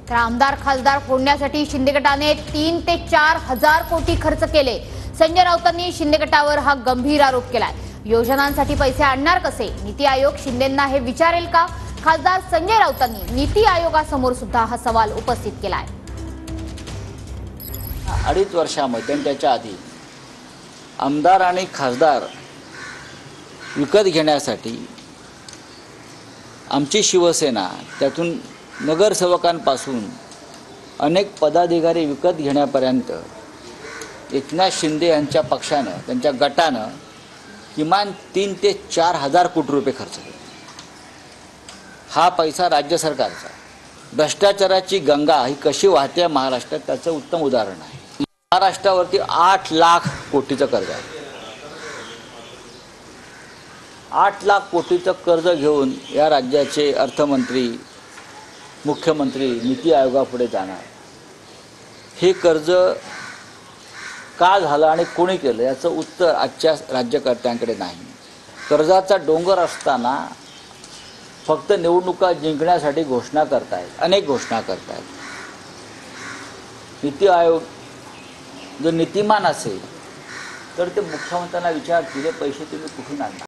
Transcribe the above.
तर आमदार खासदार फोडण्यासाठी शिंदे गटाने 3 ते 4 हजार कोटी खर्च केले। संजय राऊतांनी शिंदे गटावर हा गंभीर आरोप केलाय। योजनांसाठी पैसे आणणार कसे? नीती आयोग शिंदेंना हे विचारेल का? खासदार संजय राऊतांनी नीती आयोगासमोर सुद्धा हा सवाल उपस्थित केलाय। 2.5 वर्षामध्ये आणि त्याच्या आधी आमदार आणि खासदार विकत घेण्यासाठी आमची शिवसेना, त्यातून नगरसेवकांपासून अनेक पदाधिकारी विकत घेण्यापर्यंत एकनाथ शिंदे यांच्या पक्षानं, त्यांच्या गटानं किमान 3 ते 4 हजार कोटी रुपये खर्च केले। हा पैसा राज्य सरकारचा। भ्रष्टाचाराची गंगा ही कशी वाहते महाराष्ट्रात त्याचं उत्तम उदाहरण आहे। महाराष्ट्रावरती 8 लाख कोटीचं कर्ज आहे। 8 लाख कोटीचं कर्ज घेऊन या राज्याचे अर्थमंत्री, मुख्यमंत्री नीती आयोगापुढे जाणार। हे कर्ज का झालं आणि कोणी केलं याचं उत्तर आजच्या राज्यकर्त्यांकडे नाही। कर्जाचा डोंगर असताना फक्त निवडणुका जिंकण्यासाठी घोषणा करतायत, अनेक घोषणा करतायत। नीती आयोग जर नीतिमान असेल तर ते मुख्यमंत्र्यांना विचारतील, पैसे तुम्ही कुठून आणणार?